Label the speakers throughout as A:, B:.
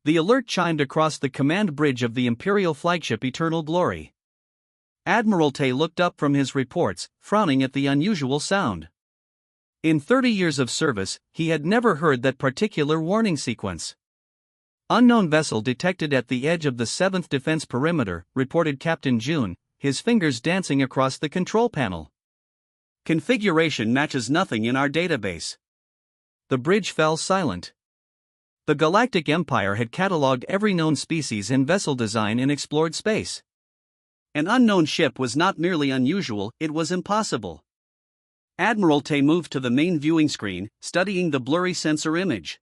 A: The alert chimed across the command bridge of the Imperial flagship Eternal Glory. Admiral Tay looked up from his reports, frowning at the unusual sound. In 30 years of service, he had never heard that particular warning sequence. "Unknown vessel detected at the edge of the 7th Defense Perimeter," reported Captain June, his fingers dancing across the control panel. "Configuration matches nothing in our database." The bridge fell silent. The Galactic Empire had catalogued every known species and vessel design in explored space. An unknown ship was not merely unusual, it was impossible. Admiral Tay moved to the main viewing screen, studying the blurry sensor image.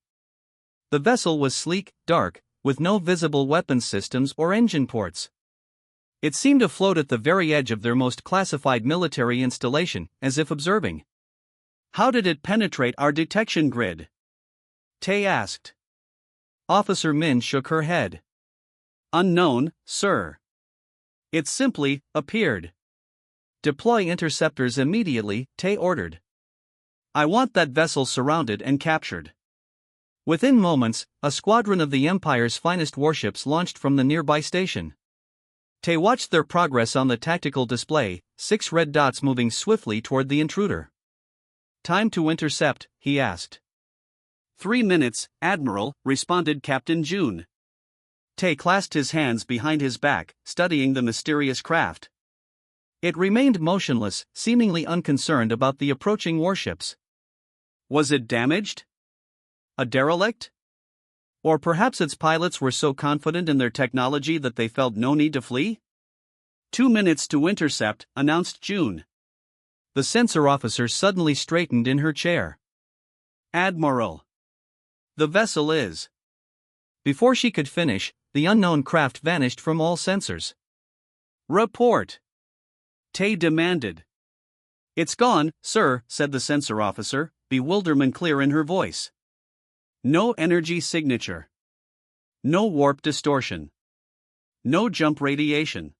A: The vessel was sleek, dark, with no visible weapons systems or engine ports. It seemed to float at the very edge of their most classified military installation, as if observing. "How did it penetrate our detection grid?" Tay asked. Officer Min shook her head. "Unknown, sir. It simply appeared." "Deploy interceptors immediately," Tay ordered. "I want that vessel surrounded and captured." Within moments, a squadron of the Empire's finest warships launched from the nearby station. Tay watched their progress on the tactical display, 6 red dots moving swiftly toward the intruder. "Time to intercept," he asked. 3 minutes, Admiral," responded Captain June. Tay clasped his hands behind his back, studying the mysterious craft. It remained motionless, seemingly unconcerned about the approaching warships. Was it damaged? A derelict? Or perhaps its pilots were so confident in their technology that they felt no need to flee? 2 minutes to intercept, announced June. The sensor officer suddenly straightened in her chair. "Admiral. The vessel is." Before she could finish, the unknown craft vanished from all sensors. "Report," Tay demanded. "It's gone, sir," said the sensor officer, bewilderment clear in her voice. "No energy signature. No warp distortion. No jump radiation.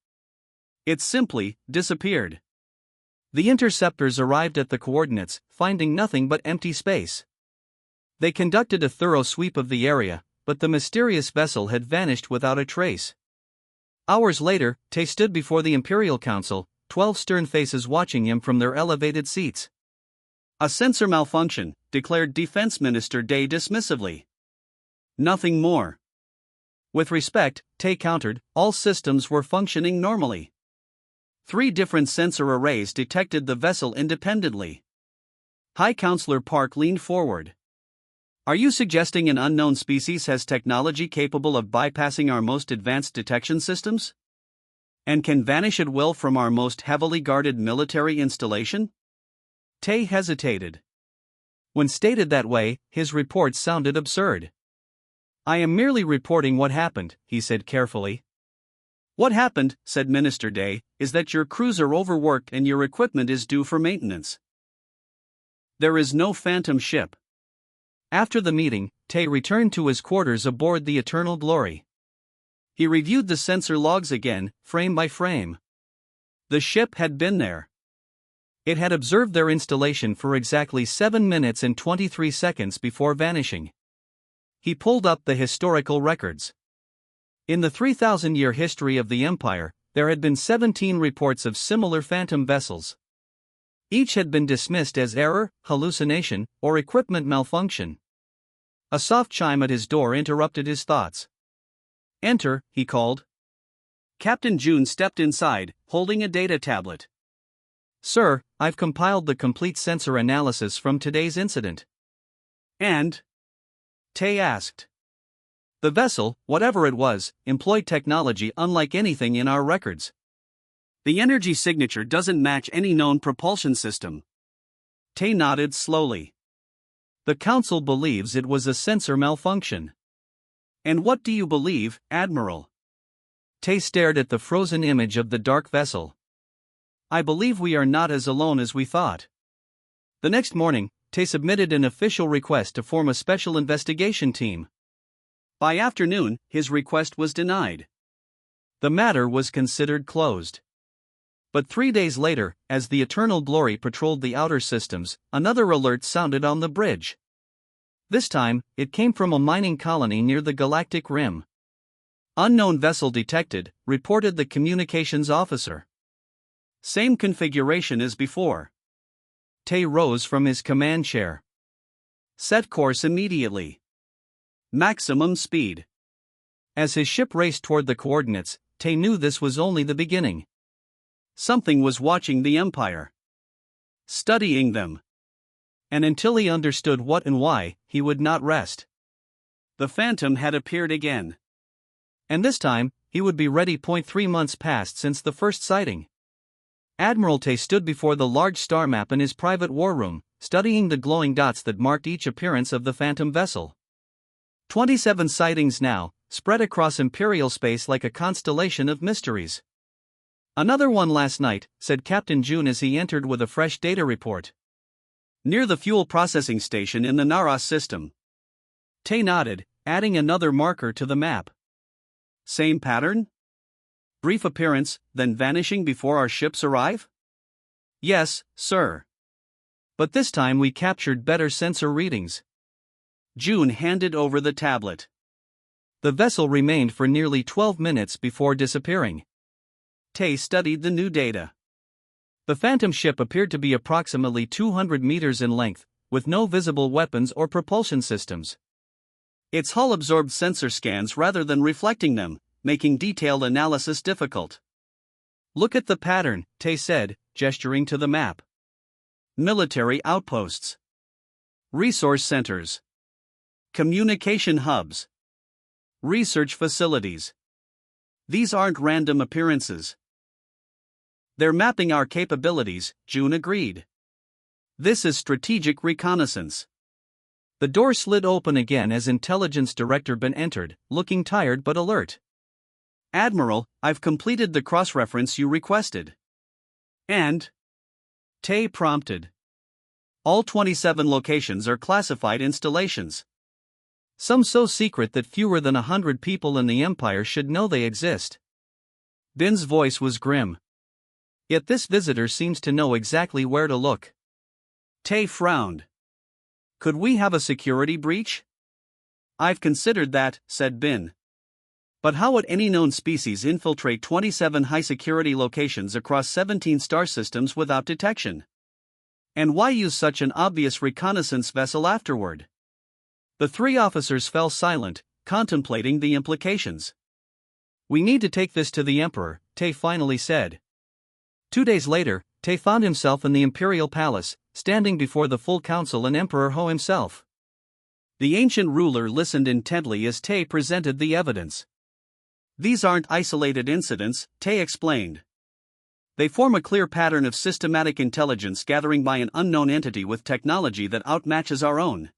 A: It simply disappeared." The interceptors arrived at the coordinates, finding nothing but empty space. They conducted a thorough sweep of the area, but the mysterious vessel had vanished without a trace. Hours later, Tay stood before the Imperial Council, 12 stern faces watching him from their elevated seats. "A sensor malfunction," declared Defense Minister Day dismissively. "Nothing more." With respect, Tay countered, all systems were functioning normally. 3 different sensor arrays detected the vessel independently. High Counselor Park leaned forward. "Are you suggesting an unknown species has technology capable of bypassing our most advanced detection systems? And can vanish at will from our most heavily guarded military installation?" Tay hesitated. When stated that way, his report sounded absurd. "I am merely reporting what happened," he said carefully. "What happened," said Minister Day, "is that your crews are overworked and your equipment is due for maintenance. There is no phantom ship." After the meeting, Tay returned to his quarters aboard the Eternal Glory. He reviewed the sensor logs again, frame by frame. The ship had been there. It had observed their installation for exactly 7 minutes and 23 seconds before vanishing. He pulled up the historical records. In the 3,000-year history of the Empire, there had been 17 reports of similar phantom vessels. Each had been dismissed as error, hallucination, or equipment malfunction. A soft chime at his door interrupted his thoughts. "Enter," he called. Captain June stepped inside, holding a data tablet. "Sir, I've compiled the complete sensor analysis from today's incident." "And?" Tay asked. "The vessel, whatever it was, employed technology unlike anything in our records. The energy signature doesn't match any known propulsion system." Tay nodded slowly. "The Council believes it was a sensor malfunction." "And what do you believe, Admiral?" Tay stared at the frozen image of the dark vessel. "I believe we are not as alone as we thought." The next morning, Tay submitted an official request to form a special investigation team. By afternoon, his request was denied. The matter was considered closed. But 3 days later, as the Eternal Glory patrolled the outer systems, another alert sounded on the bridge. This time, it came from a mining colony near the galactic rim. Unknown vessel detected, reported the communications officer. Same configuration as before. Tay rose from his command chair. Set course immediately. Maximum speed. As his ship raced toward the coordinates, Tay knew this was only the beginning. Something was watching the Empire. Studying them. And until he understood what and why, he would not rest. The Phantom had appeared again. And this time, he would be ready. 3 months passed since the first sighting. Admiral Tay stood before the large star map in his private war room, studying the glowing dots that marked each appearance of the Phantom vessel. 27 sightings now, spread across Imperial space like a constellation of mysteries. Another one last night, said Captain June as he entered with a fresh data report. Near the fuel processing station in the Naros system. Tay nodded, adding another marker to the map. Same pattern? Brief appearance, then vanishing before our ships arrive? Yes, sir. But this time we captured better sensor readings. June handed over the tablet. The vessel remained for nearly 12 minutes before disappearing. Tay studied the new data. The Phantom ship appeared to be approximately 200 meters in length, with no visible weapons or propulsion systems. Its hull absorbed sensor scans rather than reflecting them, making detailed analysis difficult. Look at the pattern, Tay said, gesturing to the map. Military outposts. Resource centers. Communication hubs. Research facilities. These aren't random appearances. They're mapping our capabilities, June agreed. This is strategic reconnaissance. The door slid open again as Intelligence Director Ben entered, looking tired but alert. Admiral, I've completed the cross-reference you requested. And? Tay prompted. All 27 locations are classified installations. Some so secret that fewer than 100 people in the Empire should know they exist. Ben's voice was grim. Yet this visitor seems to know exactly where to look. Tay frowned. Could we have a security breach? I've considered that, said Ben. But how would any known species infiltrate 27 high-security locations across 17 star systems without detection? And why use such an obvious reconnaissance vessel afterward? The three officers fell silent, contemplating the implications. We need to take this to the Emperor, Tay finally said. 2 days later, Tay found himself in the Imperial Palace, standing before the full council and Emperor Ho himself. The ancient ruler listened intently as Tay presented the evidence. These aren't isolated incidents, Tay explained. They form a clear pattern of systematic intelligence gathering by an unknown entity with technology that outmatches our own.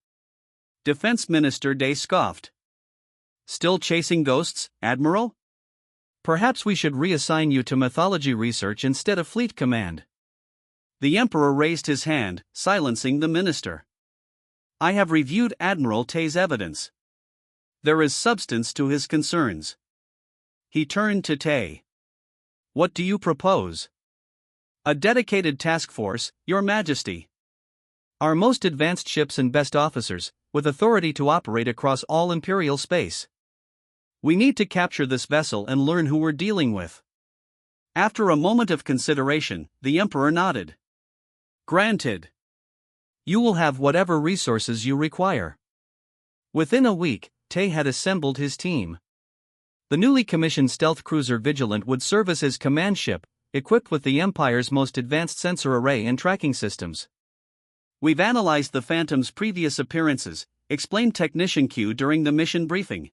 A: Defense Minister Day scoffed. Still chasing ghosts, Admiral? Perhaps we should reassign you to mythology research instead of fleet command. The Emperor raised his hand, silencing the minister. I have reviewed Admiral Tay's evidence. There is substance to his concerns. He turned to Tay. What do you propose? A dedicated task force, Your Majesty. Our most advanced ships and best officers, with authority to operate across all Imperial space. We need to capture this vessel and learn who we're dealing with. After a moment of consideration, the Emperor nodded. Granted. You will have whatever resources you require. Within a week, Tay had assembled his team. The newly commissioned stealth cruiser Vigilant would serve as his command ship, equipped with the Empire's most advanced sensor array and tracking systems. We've analyzed the Phantom's previous appearances, explained Technician Q during the mission briefing.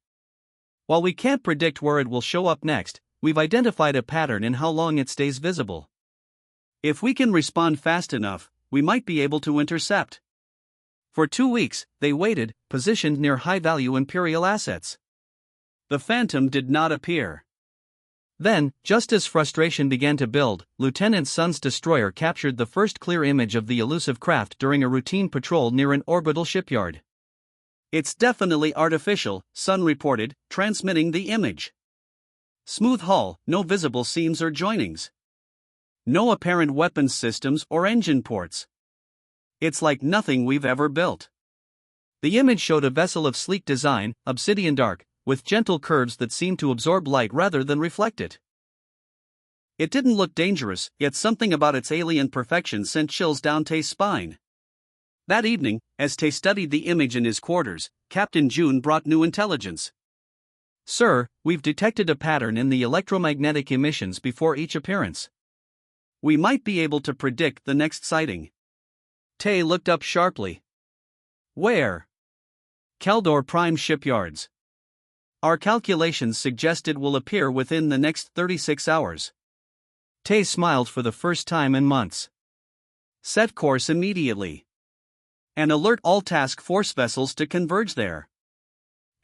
A: While we can't predict where it will show up next, we've identified a pattern in how long it stays visible. If we can respond fast enough, we might be able to intercept. For 2 weeks, they waited, positioned near high-value Imperial assets. The Phantom did not appear. Then, just as frustration began to build, Lieutenant Sun's destroyer captured the first clear image of the elusive craft during a routine patrol near an orbital shipyard. It's definitely artificial, Sun reported, transmitting the image. Smooth hull, no visible seams or joinings. No apparent weapons systems or engine ports. It's like nothing we've ever built. The image showed a vessel of sleek design, obsidian dark, with gentle curves that seemed to absorb light rather than reflect it. It didn't look dangerous, yet something about its alien perfection sent chills down Tay's spine. That evening, as Tay studied the image in his quarters, Captain June brought new intelligence. "Sir, we've detected a pattern in the electromagnetic emissions before each appearance. We might be able to predict the next sighting." Tay looked up sharply. "Where?" "Caldor Prime Shipyards. Our calculations suggest it will appear within the next 36 hours. Tay smiled for the first time in months. "Set course immediately. And alert all task force vessels to converge there."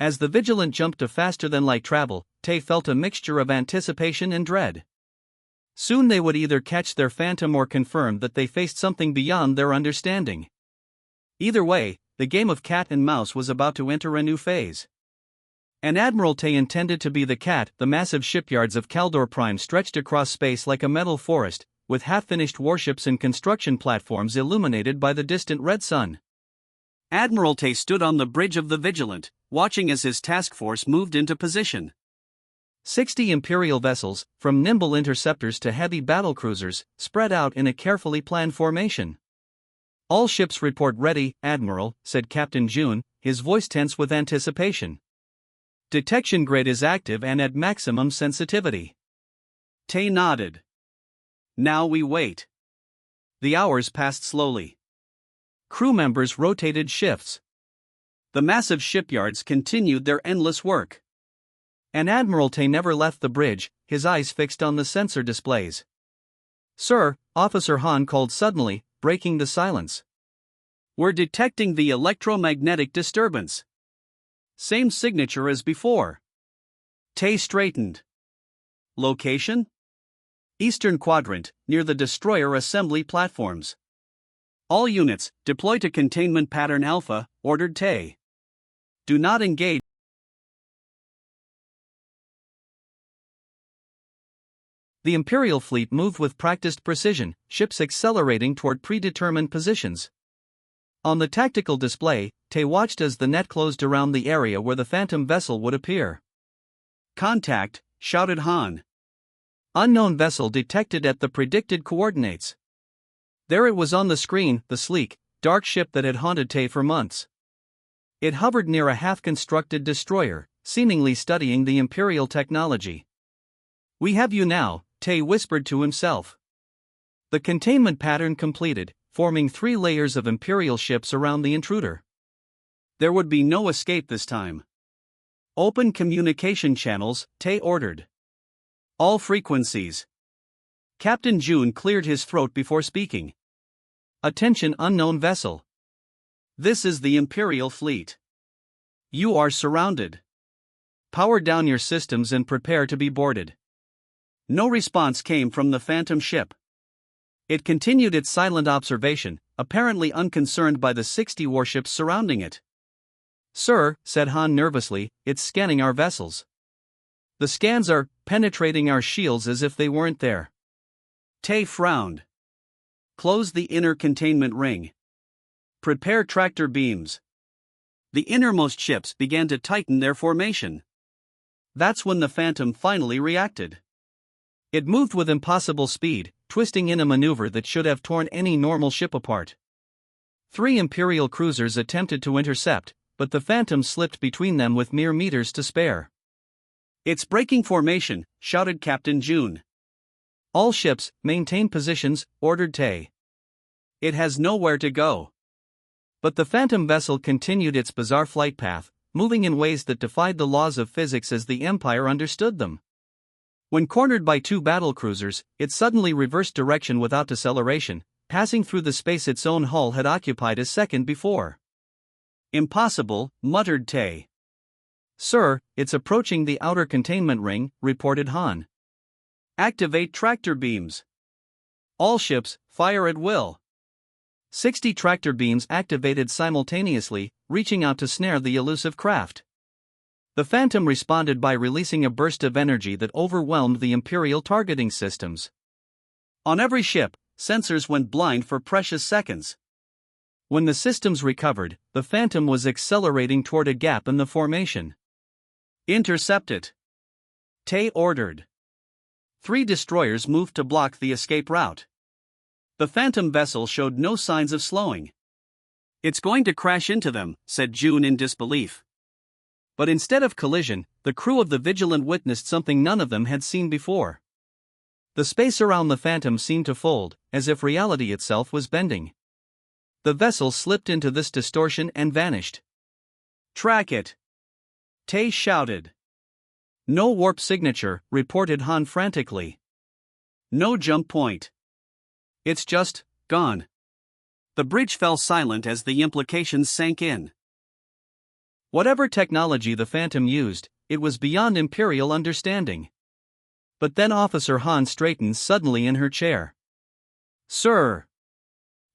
A: As the Vigilant jumped to faster-than-light travel, Tay felt a mixture of anticipation and dread. Soon they would either catch their phantom or confirm that they faced something beyond their understanding. Either way, the game of cat and mouse was about to enter a new phase. And Admiral Tay intended to be the cat. The massive shipyards of Caldor Prime stretched across space like a metal forest, with half-finished warships and construction platforms illuminated by the distant red sun. Admiral Tay stood on the bridge of the Vigilant, watching as his task force moved into position. 60 Imperial vessels, from nimble interceptors to heavy battlecruisers, spread out in a carefully planned formation. "All ships report ready, Admiral," said Captain June, his voice tense with anticipation. "Detection grid is active and at maximum sensitivity." Tay nodded. "Now we wait." The hours passed slowly. Crew members rotated shifts. The massive shipyards continued their endless work. And Admiral Tay never left the bridge, his eyes fixed on the sensor displays. "Sir," Officer Han called suddenly, breaking the silence. "We're detecting the electromagnetic disturbance. Same signature as before." Tay straightened. "Location?" "Eastern quadrant, near the destroyer assembly platforms." "All units, deploy to containment pattern Alpha," ordered Tay. "Do not engage." The Imperial fleet moved with practiced precision, ships accelerating toward predetermined positions. On the tactical display, Tay watched as the net closed around the area where the Phantom vessel would appear. "Contact," shouted Han. "Unknown vessel detected at the predicted coordinates." There it was on the screen, the sleek, dark ship that had haunted Tay for months. It hovered near a half-constructed destroyer, seemingly studying the Imperial technology. "We have you now," Tay whispered to himself. The containment pattern completed, forming 3 layers of Imperial ships around the intruder. There would be no escape this time. "Open communication channels," Tay ordered. "All frequencies." Captain June cleared his throat before speaking. "Attention, unknown vessel. This is the Imperial fleet. You are surrounded. Power down your systems and prepare to be boarded." No response came from the Phantom ship. It continued its silent observation, apparently unconcerned by the 60 warships surrounding it. "Sir," said Han nervously, "it's scanning our vessels. The scans are penetrating our shields as if they weren't there." Tay frowned. "Close the inner containment ring. Prepare tractor beams." The innermost ships began to tighten their formation. That's when the Phantom finally reacted. It moved with impossible speed, twisting in a maneuver that should have torn any normal ship apart. 3 Imperial cruisers attempted to intercept, but the Phantom slipped between them with mere meters to spare. "It's breaking formation," shouted Captain June. "All ships, maintain positions," ordered Tay. "It has nowhere to go." But the Phantom vessel continued its bizarre flight path, moving in ways that defied the laws of physics as the Empire understood them. When cornered by 2 battlecruisers, it suddenly reversed direction without deceleration, passing through the space its own hull had occupied a second before. "Impossible," muttered Tay. "Sir, it's approaching the outer containment ring," reported Han. "Activate tractor beams. All ships, fire at will." 60 tractor beams activated simultaneously, reaching out to snare the elusive craft. The Phantom responded by releasing a burst of energy that overwhelmed the Imperial targeting systems. On every ship, sensors went blind for precious seconds. When the systems recovered, the Phantom was accelerating toward a gap in the formation. "Intercept it," Tay ordered. 3 destroyers moved to block the escape route. The Phantom vessel showed no signs of slowing. "It's going to crash into them," said June in disbelief. But instead of collision, the crew of the Vigilant witnessed something none of them had seen before. The space around the Phantom seemed to fold, as if reality itself was bending. The vessel slipped into this distortion and vanished. "Track it!" Tay shouted. "No warp signature," reported Han frantically. "No jump point. It's just gone." The bridge fell silent as the implications sank in. Whatever technology the Phantom used, it was beyond Imperial understanding. But then Officer Han straightened suddenly in her chair. "Sir!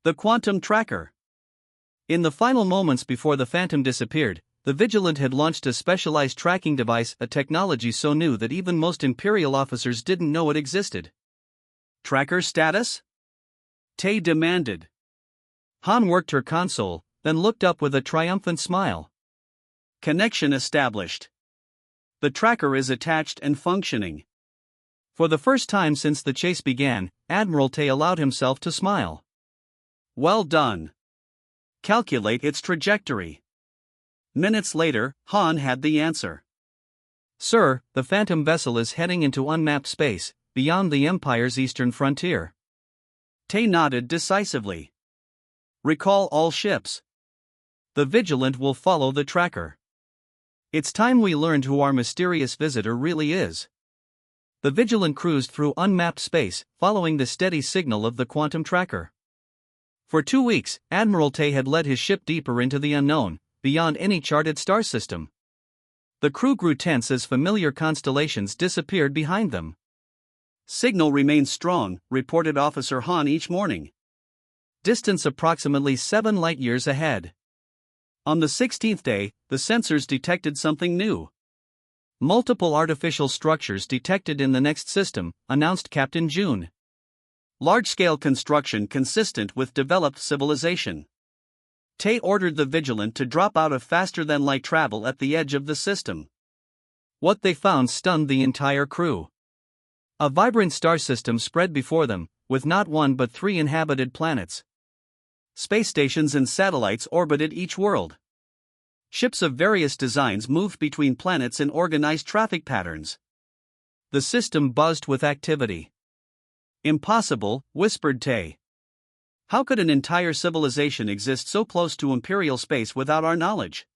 A: The quantum tracker!" In the final moments before the Phantom disappeared, the Vigilant had launched a specialized tracking device, a technology so new that even most Imperial officers didn't know it existed. "Tracker status?" Tay demanded. Han worked her console, then looked up with a triumphant smile. "Connection established. The tracker is attached and functioning." For the first time since the chase began, Admiral Tay allowed himself to smile. "Well done. Calculate its trajectory." Minutes later, Han had the answer. "Sir, the Phantom vessel is heading into unmapped space, beyond the Empire's eastern frontier." Tay nodded decisively. "Recall all ships. The Vigilant will follow the tracker. It's time we learned who our mysterious visitor really is." The Vigilant cruised through unmapped space, following the steady signal of the quantum tracker. For 2 weeks, Admiral Tay had led his ship deeper into the unknown, beyond any charted star system. The crew grew tense as familiar constellations disappeared behind them. "Signal remains strong," reported Officer Han each morning. "Distance approximately 7 light-years ahead." On the 16th day, the sensors detected something new. "Multiple artificial structures detected in the next system," announced Captain June. "Large-scale construction consistent with developed civilization." Tay ordered the Vigilant to drop out of faster-than-light travel at the edge of the system. What they found stunned the entire crew. A vibrant star system spread before them, with not 1 but 3 inhabited planets. Space stations and satellites orbited each world. Ships of various designs moved between planets in organized traffic patterns. The system buzzed with activity. "Impossible," whispered Tay. "How could an entire civilization exist so close to Imperial space without our knowledge?"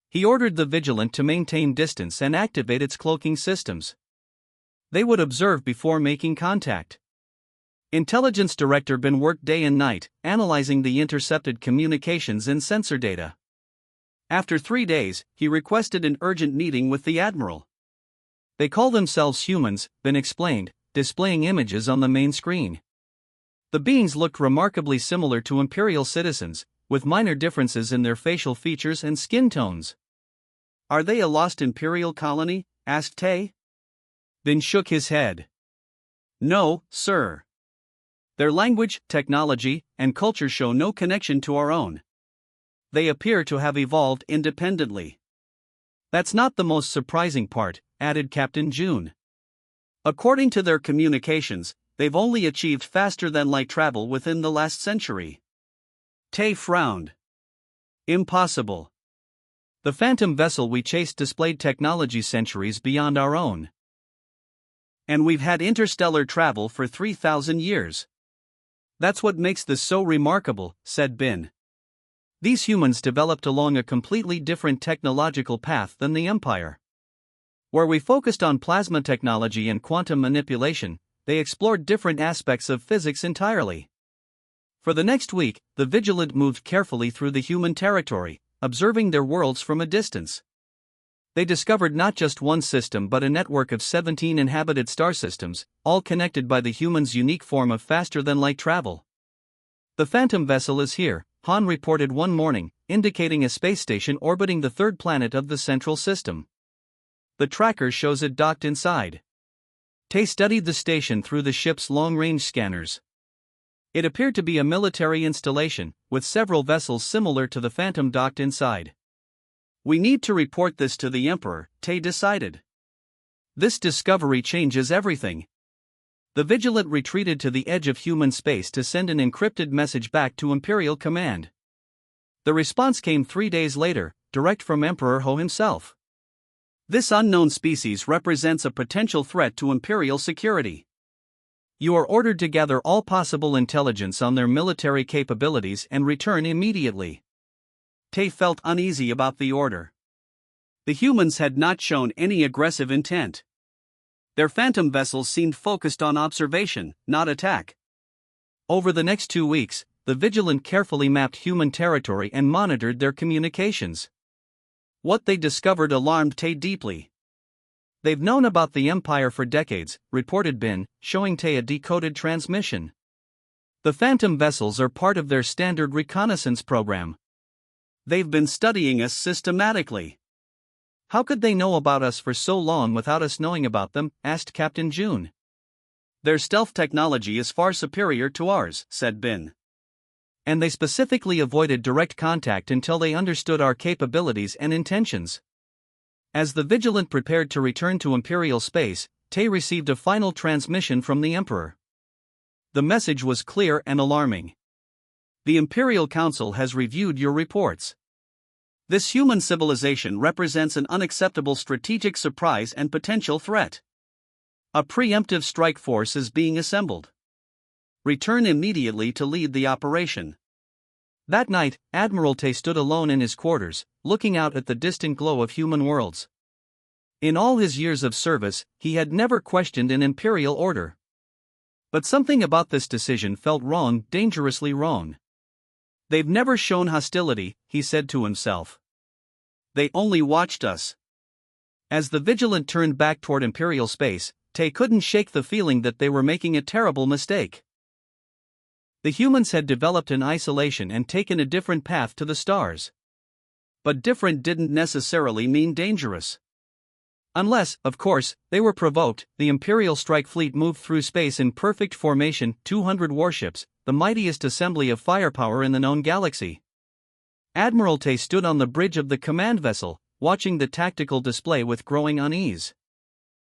A: He ordered the Vigilant to maintain distance and activate its cloaking systems. They would observe before making contact. Intelligence Director Bin worked day and night, analyzing the intercepted communications and sensor data. After 3 days, he requested an urgent meeting with the Admiral. "They call themselves humans," Bin explained, displaying images on the main screen. The beings looked remarkably similar to Imperial citizens, with minor differences in their facial features and skin tones. "Are they a lost Imperial colony?" asked Tay. Bin shook his head. "No, sir. Their language, technology, and culture show no connection to our own. They appear to have evolved independently." "That's not the most surprising part," added Captain June. "According to their communications, they've only achieved faster-than-light travel within the last century." Tay frowned. "Impossible. The Phantom vessel we chased displayed technology centuries beyond our own. And we've had interstellar travel for 3,000 years. That's what makes this so remarkable," said Bin. "These humans developed along a completely different technological path than the Empire. Where we focused on plasma technology and quantum manipulation, they explored different aspects of physics entirely." For the next week, the Vigilant moved carefully through the human territory, observing their worlds from a distance. They discovered not just one system but a network of 17 inhabited star systems, all connected by the humans' unique form of faster-than-light travel. "The Phantom vessel is here," Han reported one morning, indicating a space station orbiting the 3rd planet of the central system. "The tracker shows it docked inside." Tay studied the station through the ship's long-range scanners. It appeared to be a military installation, with several vessels similar to the Phantom docked inside. "We need to report this to the Emperor," Tay decided. "This discovery changes everything." The Vigilant retreated to the edge of human space to send an encrypted message back to Imperial Command. The response came 3 days later, direct from Emperor Ho himself. "This unknown species represents a potential threat to Imperial security. You are ordered to gather all possible intelligence on their military capabilities and return immediately." Tay felt uneasy about the order. The humans had not shown any aggressive intent. Their Phantom vessels seemed focused on observation, not attack. Over the next 2 weeks, the Vigilant carefully mapped human territory and monitored their communications. What they discovered alarmed Tay deeply. "They've known about the Empire for decades," reported Bin, showing Tay a decoded transmission. "The Phantom vessels are part of their standard reconnaissance program. They've been studying us systematically." "How could they know about us for so long without us knowing about them?" asked Captain June. "Their stealth technology is far superior to ours," said Bin. "And they specifically avoided direct contact until they understood our capabilities and intentions." As the Vigilant prepared to return to Imperial space, Tay received a final transmission from the Emperor. The message was clear and alarming. "The Imperial Council has reviewed your reports. This human civilization represents an unacceptable strategic surprise and potential threat. A preemptive strike force is being assembled. Return immediately to lead the operation." That night, Admiral Tay stood alone in his quarters, looking out at the distant glow of human worlds. In all his years of service, he had never questioned an Imperial order. But something about this decision felt wrong, dangerously wrong. "They've never shown hostility," he said to himself. "They only watched us." As the Vigilant turned back toward Imperial space, Tay couldn't shake the feeling that they were making a terrible mistake. The humans had developed in isolation and taken a different path to the stars. But different didn't necessarily mean dangerous. Unless, of course, they were provoked. The Imperial strike fleet moved through space in perfect formation, 200 warships, the mightiest assembly of firepower in the known galaxy. Admiral Tay stood on the bridge of the command vessel, watching the tactical display with growing unease.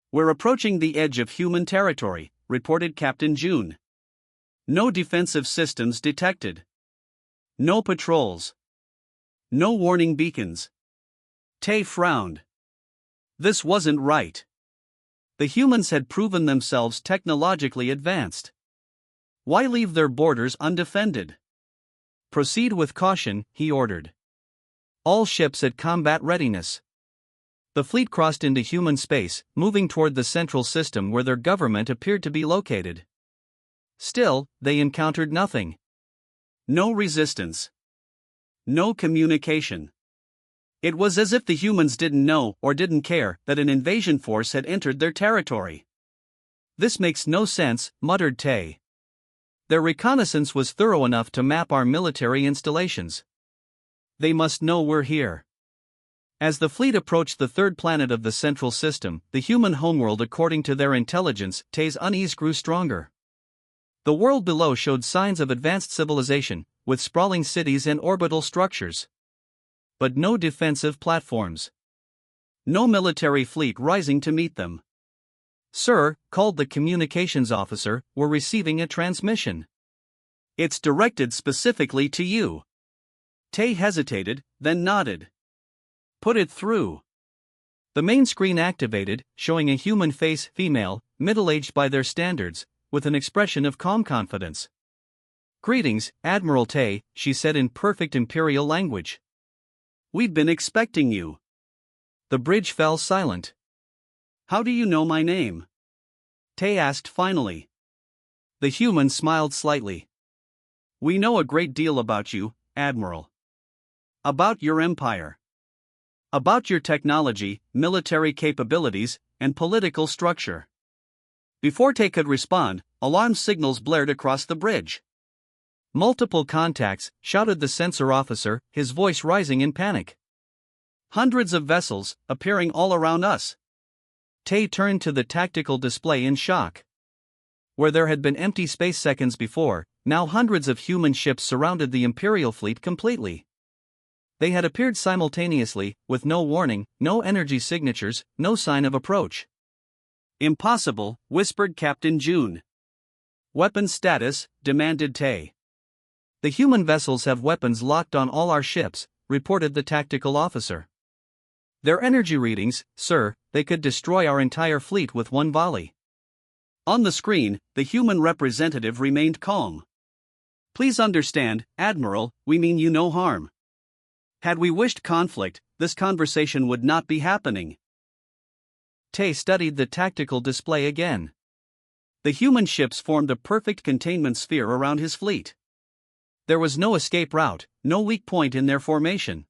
A: "We're approaching the edge of human territory," reported Captain June. "No defensive systems detected. No patrols. No warning beacons." Tay frowned. This wasn't right. The humans had proven themselves technologically advanced. Why leave their borders undefended? "Proceed with caution," he ordered. All ships at combat readiness. The fleet crossed into human space, moving toward the central system where their government appeared to be located. Still, they encountered nothing. No resistance. No communication. It was as if the humans didn't know or didn't care that an invasion force had entered their territory. "This makes no sense," muttered Tay. "Their reconnaissance was thorough enough to map our military installations. They must know we're here." As the fleet approached the third planet of the central system, the human homeworld according to their intelligence, Tay's unease grew stronger. The world below showed signs of advanced civilization, with sprawling cities and orbital structures. But no defensive platforms. No military fleet rising to meet them. "Sir," called the communications officer, "we're receiving a transmission. It's directed specifically to you." Tay hesitated, then nodded. "Put it through." The main screen activated, showing a human face, female, middle-aged by their standards, with an expression of calm confidence. "Greetings, Admiral Tay," she said in perfect Imperial language. "We've been expecting you." The bridge fell silent. "How do you know my name?" Tay asked finally. The human smiled slightly. "We know a great deal about you, Admiral. About your empire. About your technology, military capabilities, and political structure." Before Tay could respond, alarm signals blared across the bridge. "Multiple contacts," shouted the sensor officer, his voice rising in panic. "Hundreds of vessels, appearing all around us." Tay turned to the tactical display in shock. Where there had been empty space seconds before, now hundreds of human ships surrounded the Imperial fleet completely. They had appeared simultaneously, with no warning, no energy signatures, no sign of approach. "Impossible," whispered Captain June. "Weapon status," demanded Tay. "The human vessels have weapons locked on all our ships," reported the tactical officer. "Their energy readings, sir, they could destroy our entire fleet with one volley." On the screen, the human representative remained calm. "Please understand, Admiral, we mean you no harm. Had we wished conflict, this conversation would not be happening." Tay studied the tactical display again. The human ships formed a perfect containment sphere around his fleet. There was no escape route, no weak point in their formation.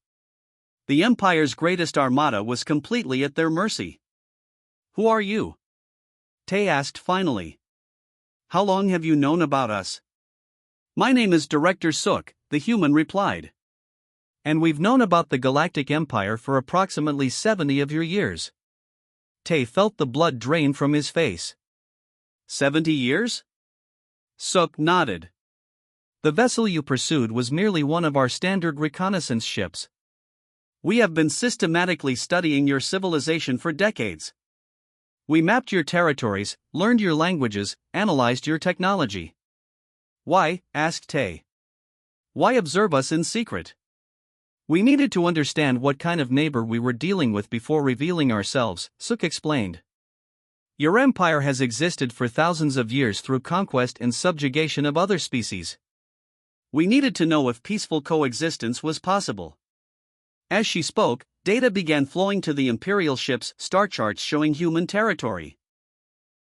A: The Empire's greatest armada was completely at their mercy. "Who are you?" Tay asked finally. "How long have you known about us?" "My name is Director Sook," the human replied. "And we've known about the Galactic Empire for approximately 70 of your years." Tay felt the blood drain from his face. 70 years? Sook nodded. "The vessel you pursued was merely one of our standard reconnaissance ships. We have been systematically studying your civilization for decades. We mapped your territories, learned your languages, analyzed your technology." "Why?" asked Tay. "Why observe us in secret?" "We needed to understand what kind of neighbor we were dealing with before revealing ourselves," Sook explained. "Your empire has existed for thousands of years through conquest and subjugation of other species. We needed to know if peaceful coexistence was possible." As she spoke, data began flowing to the Imperial ship's star charts showing human territory.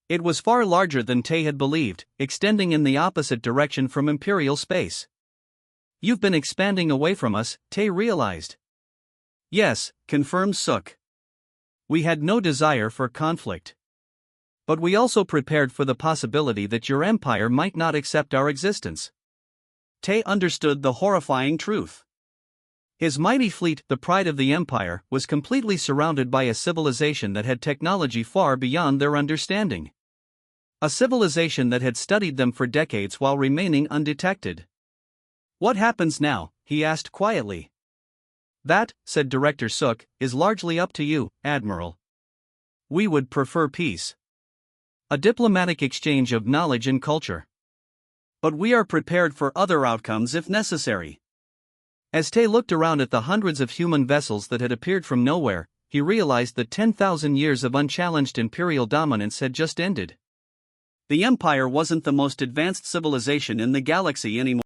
A: It was far larger than Tay had believed, extending in the opposite direction from Imperial space. "You've been expanding away from us," Tay realized. "Yes," confirmed Sook. "We had no desire for conflict. But we also prepared for the possibility that your empire might not accept our existence." Tay understood the horrifying truth. His mighty fleet, the pride of the empire, was completely surrounded by a civilization that had technology far beyond their understanding. A civilization that had studied them for decades while remaining undetected. "What happens now?" he asked quietly. "That," said Director Sook, "is largely up to you, Admiral. We would prefer peace. A diplomatic exchange of knowledge and culture. But we are prepared for other outcomes if necessary." As Tay looked around at the hundreds of human vessels that had appeared from nowhere, he realized that 10,000 years of unchallenged imperial dominance had just ended. The Empire wasn't the most advanced civilization in the galaxy anymore.